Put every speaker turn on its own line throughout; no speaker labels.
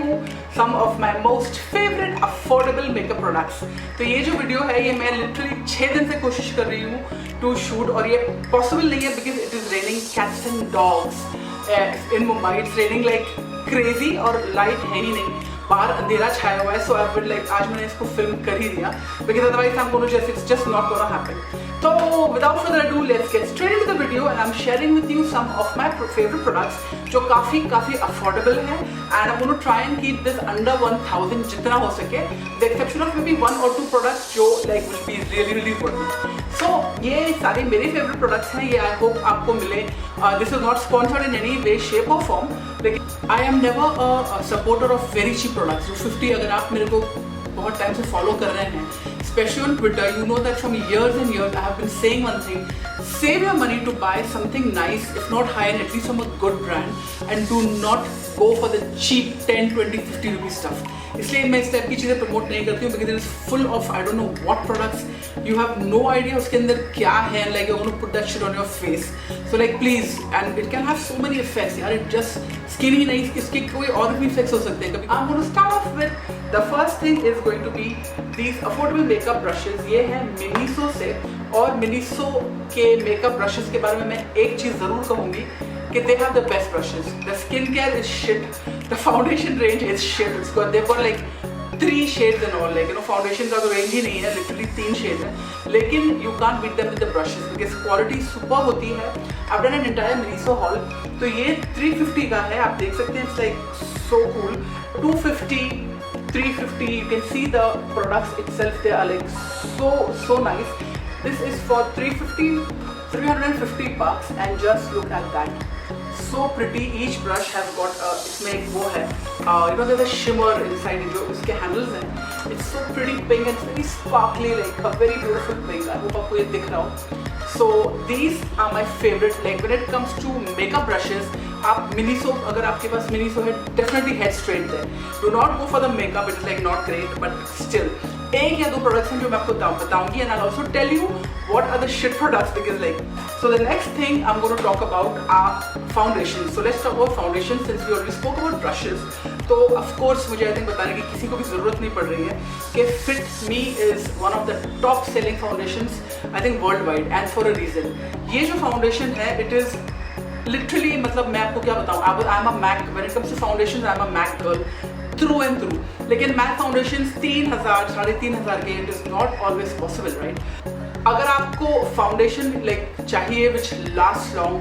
हूँ some of my most favorite affordable makeup products। तो ये जो वीडियो है ये मैं लिटरली 6 दिन से कोशिश कर रही हूँ टू शूट, और ये पॉसिबल नहीं है because it is raining cats and dogs in Mumbai. It's raining like crazy और लाइट है ही नहीं, बाहर अंधेरा छाया हुआ है। सो आई वुड लाइक आज मैंने इसको फिल्म कर ही दिया because otherwise I am gonna just it's just not gonna happen. So without further ado, let's get straight into the video and I'm sharing with you some of my favorite products जो काफी affordable है, and I'm going to try and keep this under 1000 जितना हो सके, the exception of maybe 1 or 2 products जो like will be really worth it। So ये सारे मेरे favorite products हैं, ये I hope आपको मिले। This is not sponsored in any way, shape or form, लेकिन I am never a supporter of very cheap products। 50 अगर आप मेरे को बहुत टाइम से फॉलो कर रहे हैं, especially on Twitter, you know that from years and years I have been saying one thing: save your money to buy something nice, if not high-end, at least from a good brand, and do not go for the cheap 10, 20, 50 rupee stuff। इसलिए मैं इस type की चीज़ें promote नहीं करती हूँ because it is full of I don't know what products, you have no idea उसके अंदर क्या है, like you're going to put that shit on your face। So like please, and it can have so many effects यार, it just skin ही नहीं, इसके कोई और भी effects हो सकते हैं कभी। I'm going to start off with the first thing is going to be these affordable makeup brushes। ये है Miniso से, और Miniso के makeup brushes के बारे में मैं एक चीज़ ज़रूर कहूँगी कि they have the best brushes। The skincare is shit, the foundation range is shit। It's got they've got like 3 shades and all, like you know foundation का तो range ही नहीं है, literally 3 shades है, लेकिन you can't beat them with the brushes because quality super होती है। I've done an entire Miniso haul, तो ये 350 का है, आप देख सकते हैं, it's like so cool। 250, 350, you can see the products itself, they are like so nice। This is for 350 bucks, and just look at that, so pretty। Each brush has got इसमें एक वो है, you know there's a shimmer inside जो इसके handles हैं, it's so pretty pink and it's very sparkly, like a very beautiful pink। I hope आपको ये दिख रहा हो। So these are my favorite, like when it comes to makeup brushes, आप Miniso, अगर आपके पास Miniso है, definitely head straight there। Do not go for the makeup, it is like not great, but still एक या 2 products हैं जो मैं आपको बताऊंगी, and I'll also tell you what are the shit products because like, so the next thing I'm going to talk about are foundations। So let's talk about foundations since we already spoke about brushes। तो of course मुझे I think बताने की किसी को भी ज़रूरत नहीं पड़ रही है कि Fit Me is one of the top selling foundations I think worldwide, and for a reason। ये जो foundation है, it is literally, मतलब मैं आपको क्या बताऊँ, I'm a MAC, when it comes to foundations I'm a MAC girl through and through, लेकिन MAC foundations 3000, 3500 के, it is not always possible, right? अगर आपको फाउंडेशन लाइक चाहिए which lasts long,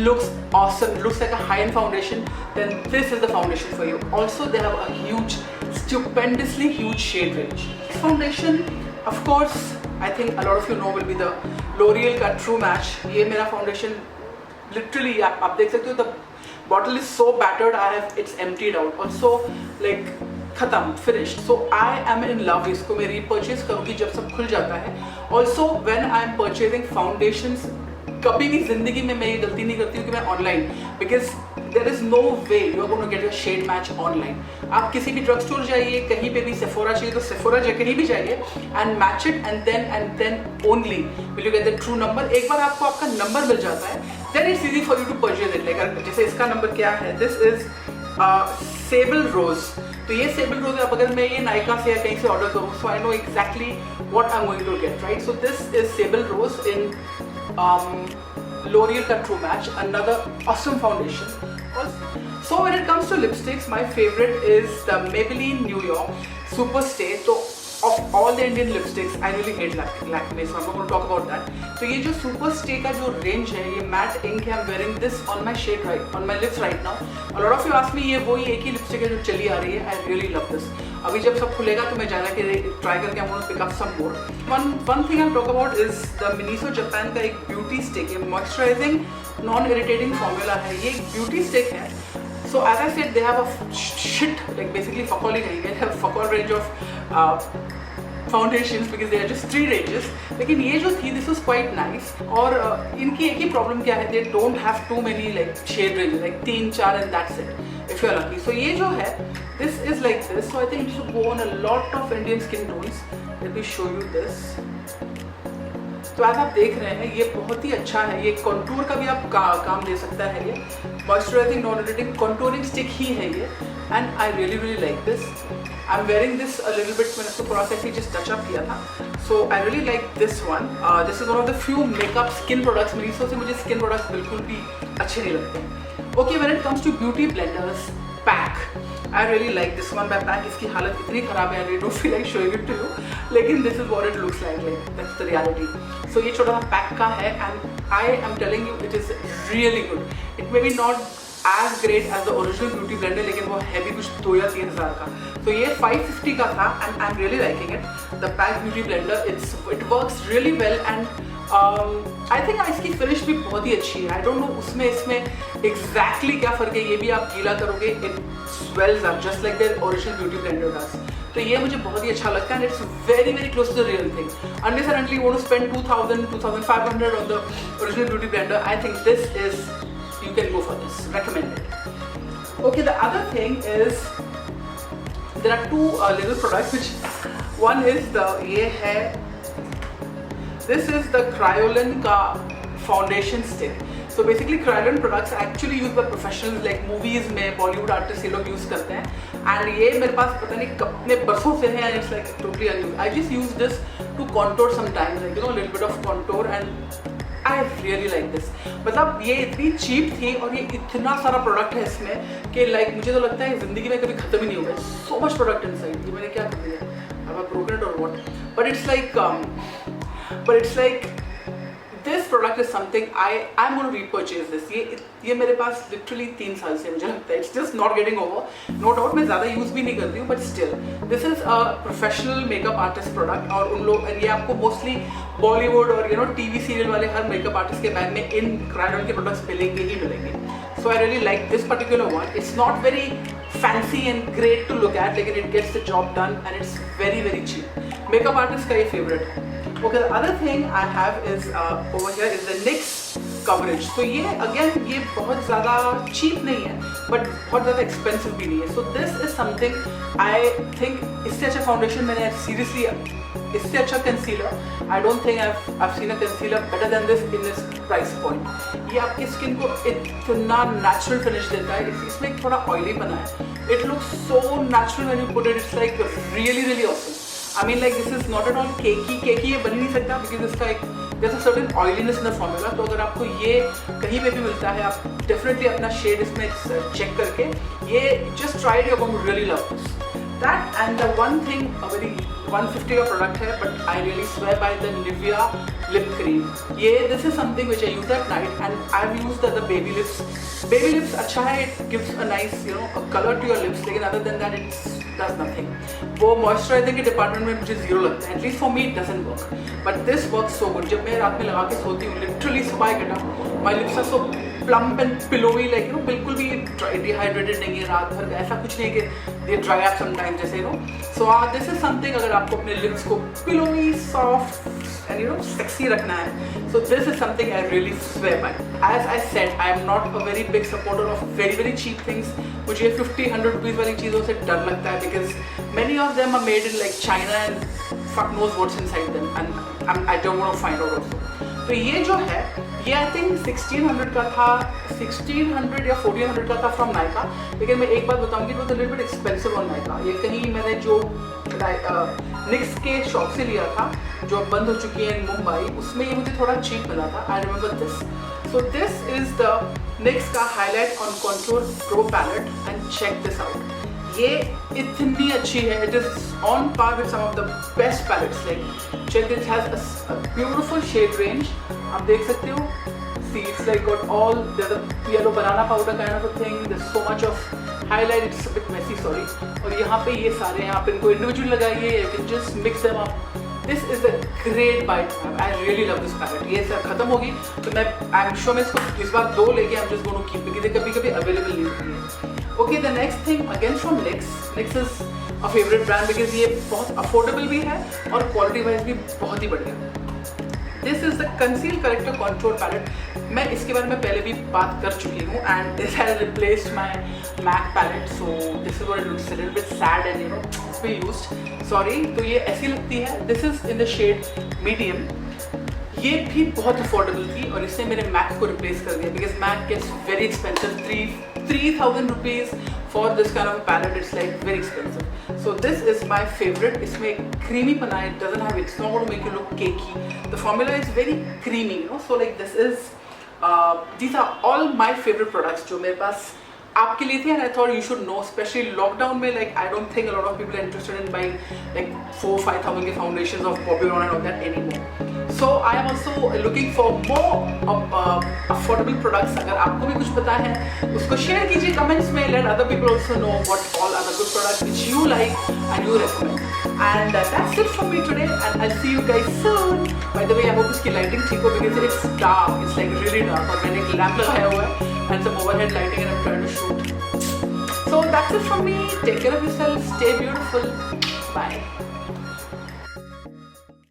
looks awesome, looks like a high-end foundation, then this is the foundation for you। Also they have a huge, stupendously huge shade range। This foundation, of course, I think a lot of you know will be the L'Oreal का True Match। ये मेरा foundation literally आप देख सकते हो, the bottle is so battered, it's emptied out, also like खत्म, finished। So I am in love। इसको मैं repurchase करूँगी जब सब खुल जाता है। Also when I am purchasing foundations, कभी भी जिंदगी में मैं ये गलती नहीं करती हूँ कि मैं online, because there is no way you are going to get your shade match online। आप किसी भी ड्रग स्टोर जाइए, कहीं पे भी Sephora चाहिए तो Sephora जाइए, कहीं भी जाइए, and match it, and then only will you get the true number। एक बार आपको आपका नंबर मिल जाता है, then it's easy for you to purchase it। like जैसे इसका नंबर क्या है, this is Sable Rose। तो ये Sable Rose आप अगर मैं ये नायका से या कहीं से ऑर्डर करूँ, so I know exactly what I'm going to get, right? So this is Sable Rose in L'Oreal का True Match, another awesome foundation। So when it comes to lipsticks, my favorite is the Maybelline New York Super Stay। तो of all the Indian lipsticks, I really hate Lakme, so I'm not going to talk about that। तो ये जो Super Stay का जो range है, ये matte ink है, I'm wearing this on my shade right, on my lips right now। A lot of you ask me, ये वही एक ही lipstick है जो चली आ रही है, I really love this। अभी जब सब खुलेगा तो मैं जाना कि try करके I'm going to pick up some more। One thing I'll talk about is the Miniso Japan का एक beauty stick, ये moisturizing non-irritating formula है, ये एक beauty stick है। So as I said, they have a shit, like basically fuck all ही नहीं, they have fuck all range of foundations because they are just 3 ranges। लेकिन ये जो थी, this was quite nice। और इनकी एक ही problem क्या है, they don't have too many like shade ranges, like 3-4 and that's it if you're lucky। So ये जो है, this is like this, so I think it should go on a lot of Indian skin tones। Let me show you this। तो आज आप देख रहे हैं, ये बहुत ही अच्छा है, ये कंटूर का भी आप काम दे सकता है। ये moisturising non irritating contouring stick ही है ये। and I really like this. I'm wearing this a little bit, मैंने इसको थोड़ा सा ऐसे just touch up किया था, so I really like this one. This is one of the few makeup skin products. Miniso से मुझे skin products बिल्कुल भी अच्छे नहीं लगते. Okay, when it comes to beauty blenders, PAC. I really like this one by PAC. इसकी हालत इतनी ख़राब है, I don't feel like showing it to you. लेकिन this is what it looks like that's the reality. So ये छोटा सा PAC का है, and I am telling you it is really good. It may be not as great as the original beauty blender, लेकिन वो है भी कुछ 2 या 3 हज़ार का. तो ये 550 का था, and I'm really liking it. The PAC beauty blender, it works really well, and I think इसकी फिनिश भी बहुत ही अच्छी है. I don't know उसमें इसमें exactly क्या फ़र्क है. ये भी आप गीला करोगे, it swells up just like the original beauty blender does. तो ये मुझे बहुत ही अच्छा लगता है, and it's very close to the real thing. Unless and until you want to spend 2,000, 2,500 on the original beauty blender, I think this is, you can go for this, recommended. Okay, the other thing is there are two little products, which one is ये है, this is the Kryolan का foundation stick. So basically Kryolan products are actually used by professionals, like movies में Bollywood artists ये लोग use करते हैं, and ये मेरे पास पता नहीं कितने बरसों से है, and it's like totally unused. I just use this to contour sometimes, like you know, a little bit of contour, and I really like this. मतलब ये इतनी cheap थी और ये इतना सारा product है इसमें कि like मुझे तो लगता है ज़िंदगी में कभी ख़त्म ही नहीं होगा. So much product inside. ये मैंने क्या कर दिया? Have I broken it or what? But it's like this product is something I'm going to repurchase this. ये मेरे पास literally 3 साल से मुझे लगता है. It's just not getting over. No doubt मैं ज़्यादा यूज़ भी नहीं करती हूँ, but still this is a professional makeup artist product. और उन लोग ये आपको mostly Bollywood और you know TV serial वाले हर makeup artist के बैग में इन Kryolan के products मिलेंगे ही मिलेंगे. So I really like this particular one. It's not very fancy and great to look at, लेकिन it gets the job done, and it's very cheap. Makeup artist का ये favorite है. Okay, the other thing I have is over here is the NYX coverage. So ये again ये बहुत ज़्यादा cheap नहीं है, but बहुत ज़्यादा expensive भी नहीं है. So this is something I think इससे अच्छा foundation मैंने seriously, इससे अच्छा concealer I don't think I've seen a concealer better than this in this price point. ये आपकी skin को इतना natural finish देता है. इसमें थोड़ा oily बना है. It looks so natural when you put it. It's like really awesome. I mean like this is not at all cakey ये बन ही नहीं सकता, because इसका एक there's a certain oiliness in the formula. तो अगर आपको ये कहीं पे भी मिलता है, आप definitely अपना shade इसमें check करके ये just try it, you're going to really love this. That and the one thing, a very 150 का product है, but I really swear by the Nivea lip cream. ये this is something which I use at night, and I've used the baby lips. Baby lips अच्छा है, it gives a nice a color to your lips, लेकिन other than that it does nothing. वो moisturizer के department में मुझे zero लगता है. At least for me it doesn't work. But this works so good. जब मैं रात में लगा के सोती हूँ, literally सुबह get up, my lips are so plump and pillowy, like बिल्कुल भी dehydrated नहीं है रात भर. ऐसा कुछ नहीं कि they dry up sometimes जैसे So this is something अगर आपको अपने lips को pillowy, soft and sexy रखना है. So this is something I really swear by. As I said, I am not a very big supporter of very cheap things. मुझे 50-100 rupees वाली चीज़ों से डर लगता है, because many of them are made in like China and fuck knows what's inside them, and I don't want to find out also. तो ये जो है ये I think 1600 का था, 1600 या 1400 का था from Nykaa. लेकिन मैं एक बात बताऊंगी, वो तो little bit expensive on Nykaa. ये कहीं मैंने जो NYX के शॉप से लिया था, जो अब बंद हो चुकी है in Mumbai, उसमें ये मुझे थोड़ा cheap मिला था. I remember this. So this is the NYX का Highlight on Contour Pro Palette, and check this out. ये इतनी अच्छी है. It is on par with some of the best palettes. Like check, it has a beautiful shade range. आप देख सकते हो. See, it's like got all, there's a yellow banana powder kind of a thing. There's so much of highlight. It's a bit messy, sorry. और यहाँ पे ये सारे हैं, आप इनको individual लगाइए. You can just mix them up. This is a great bite. I really love this palette. ये सब खत्म होगी तो मैं I'm sure मैं इसको इस बार 2 लेके I'm just going to keep, because कभी-कभी available नहीं होती है. Okay, the next thing again from NYX. NYX is a favorite brand because ये बहुत affordable भी है और quality wise भी बहुत ही बढ़िया. This is the Conceal Corrector Contour Palette. मैं इसके बारे में पहले भी बात कर चुकी हूँ, and this has replaced my MAC palette. So this is what it looks a little bit sad and it's been used. Sorry. तो ये ऐसी लगती है. This is in the shade medium. ये भी बहुत affordable थी और इसने मेरे MAC को replace कर दिया, because MAC gets very expensive. 3,000 rupees for this kind of a palette it's like very expensive. So this is my favorite. इसमें creamy पना है, it doesn't have, it's not going to make you look cakey. The formula is very creamy, you know. So like this is these are all my favorite products जो मेरे पास आपके लिए थे, and I thought you should know, especially lockdown में, like I don't think a lot of people are interested in buying like 4-5,000 के foundations of Bobbi Brown and all that anymore. So I am also looking for more affordable products. अगर आपको भी कुछ पता है उसको share कीजिए comments में. Let other people also know what all other good products which you like and you recommend. And that's it from me today, and I'll see you guys soon. By the way, I hope इसकी lighting ठीक हो because it's dark. It's like really dark और मैंने एक lamp लगाया हुआ है and some overhead lighting and I'm trying to shoot. So that's it from me. Take care of yourself. Stay beautiful. Bye.